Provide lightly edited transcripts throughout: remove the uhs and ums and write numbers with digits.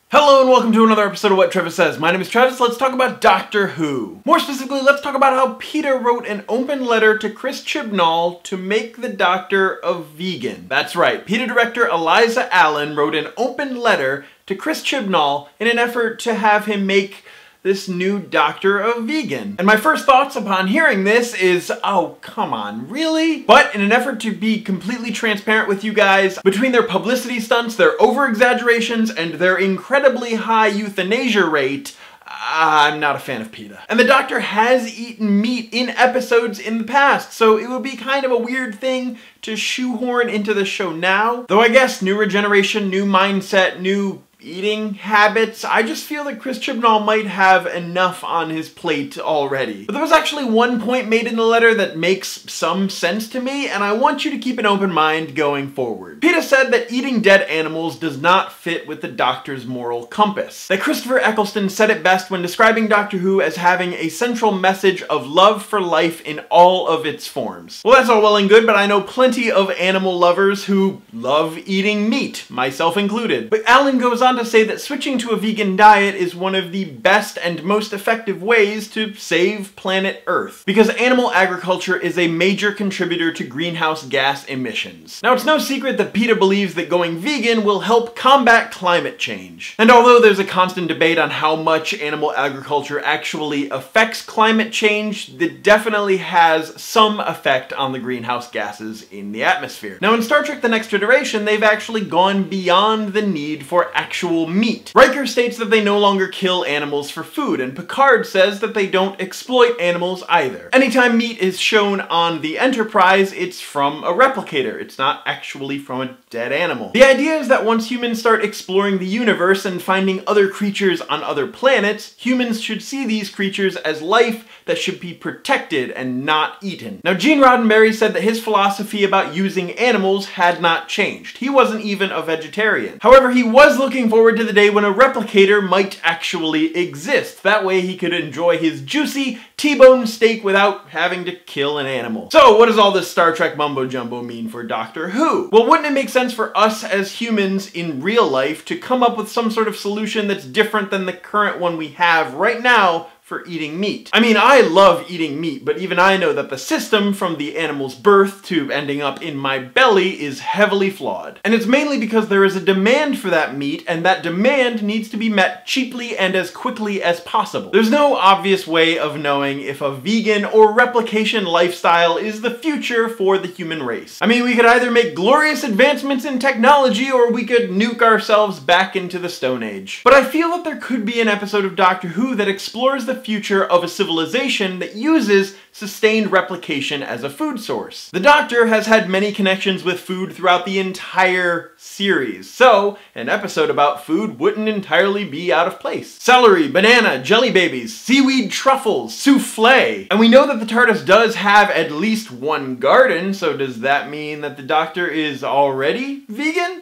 Hello and welcome to another episode of What Travis Says. My name is Travis. Let's talk about Doctor Who. More specifically, let's talk about how PETA wrote an open letter to Chris Chibnall to make the Doctor a vegan. That's right, PETA Director Elisa Allen wrote an open letter to Chris Chibnall in an effort to have him make this new Doctor a vegan. And my first thoughts upon hearing this is, oh, come on, really? But in an effort to be completely transparent with you guys, between their publicity stunts, their over-exaggerations, and their incredibly high euthanasia rate, I'm not a fan of PETA. And the Doctor has eaten meat in episodes in the past, so it would be kind of a weird thing to shoehorn into the show now. Though I guess new regeneration, new mindset, new eating habits, I just feel that Chris Chibnall might have enough on his plate already. But there was actually one point made in the letter that makes some sense to me, and I want you to keep an open mind going forward. PETA said that eating dead animals does not fit with the Doctor's moral compass. That Christopher Eccleston said it best when describing Doctor Who as having a central message of love for life in all of its forms. Well, that's all well and good, but I know plenty of animal lovers who love eating meat, myself included. But Allen goes on to say that switching to a vegan diet is one of the best and most effective ways to save planet Earth, because animal agriculture is a major contributor to greenhouse gas emissions. Now, it's no secret that PETA believes that going vegan will help combat climate change. And although there's a constant debate on how much animal agriculture actually affects climate change, it definitely has some effect on the greenhouse gases in the atmosphere. Now, in Star Trek: The Next Generation, they've actually gone beyond the need for actual meat. Riker states that they no longer kill animals for food, and Picard says that they don't exploit animals either. Anytime meat is shown on the Enterprise, it's from a replicator. It's not actually from a dead animal. The idea is that once humans start exploring the universe and finding other creatures on other planets, humans should see these creatures as life that should be protected and not eaten. Now, Gene Roddenberry said that his philosophy about using animals had not changed. He wasn't even a vegetarian. However, he was looking forward to the day when a replicator might actually exist. That way he could enjoy his juicy T-bone steak without having to kill an animal. So what does all this Star Trek mumbo jumbo mean for Doctor Who? Well, wouldn't it make sense for us as humans in real life to come up with some sort of solution that's different than the current one we have right now for eating meat? I mean, I love eating meat, but even I know that the system from the animal's birth to ending up in my belly is heavily flawed. And it's mainly because there is a demand for that meat, and that demand needs to be met cheaply and as quickly as possible. There's no obvious way of knowing if a vegan or replication lifestyle is the future for the human race. I mean, we could either make glorious advancements in technology, or we could nuke ourselves back into the Stone Age. But I feel that there could be an episode of Doctor Who that explores the future of a civilization that uses sustained replication as a food source. The Doctor has had many connections with food throughout the entire series, so an episode about food wouldn't entirely be out of place. Celery, banana, jelly babies, seaweed truffles, souffle. And we know that the TARDIS does have at least one garden, so does that mean that the Doctor is already vegan?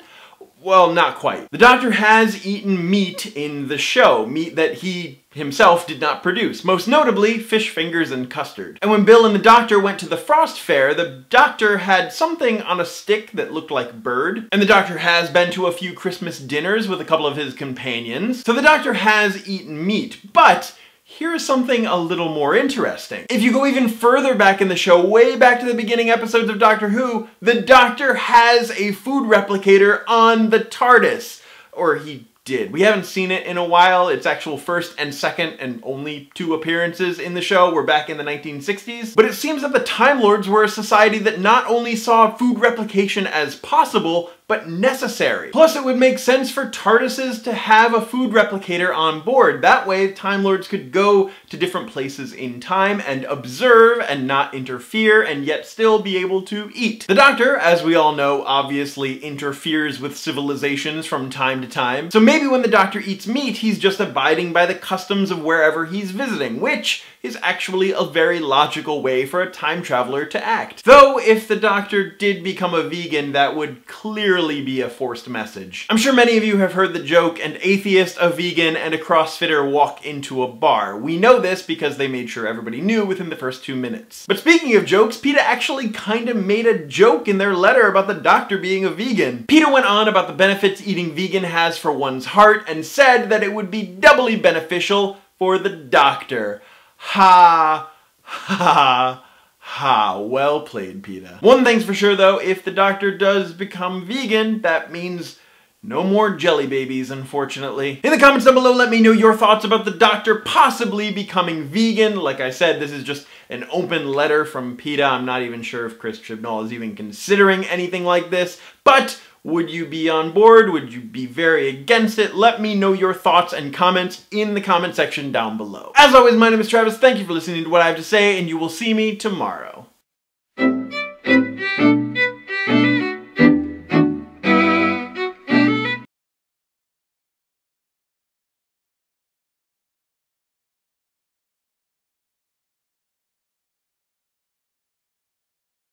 Well, not quite. The Doctor has eaten meat in the show, meat that he himself did not produce, most notably fish fingers and custard. And when Bill and the Doctor went to the Frost Fair, the Doctor had something on a stick that looked like bird, and the Doctor has been to a few Christmas dinners with a couple of his companions, so the Doctor has eaten meat, but here's something a little more interesting. If you go even further back in the show, way back to the beginning episodes of Doctor Who, the Doctor has a food replicator on the TARDIS. Or he did. We haven't seen it in a while. Its actual first and second and only 2 appearances in the show were back in the 1960s. But it seems that the Time Lords were a society that not only saw food replication as possible, but necessary. Plus, it would make sense for TARDISes to have a food replicator on board. That way, Time Lords could go to different places in time and observe and not interfere, and yet still be able to eat. The Doctor, as we all know, obviously interferes with civilizations from time to time. So maybe when the Doctor eats meat, he's just abiding by the customs of wherever he's visiting, which is actually a very logical way for a time traveler to act. Though, if the Doctor did become a vegan, that would clearly be a forced message. I'm sure many of you have heard the joke, an atheist, a vegan, and a CrossFitter walk into a bar. We know this because they made sure everybody knew within the first 2 minutes. But speaking of jokes, PETA actually kinda made a joke in their letter about the Doctor being a vegan. PETA went on about the benefits eating vegan has for one's heart and said that it would be doubly beneficial for the Doctor. Ha, ha, ha. Well played, PETA. One thing's for sure though, if the Doctor does become vegan, that means no more jelly babies, unfortunately. In the comments down below, let me know your thoughts about the Doctor possibly becoming vegan. Like I said, this is just an open letter from PETA. I'm not even sure if Chris Chibnall is even considering anything like this, but would you be on board? Would you be very against it? Let me know your thoughts and comments in the comment section down below. As always, my name is Travis. Thank you for listening to what I have to say, and you will see me tomorrow.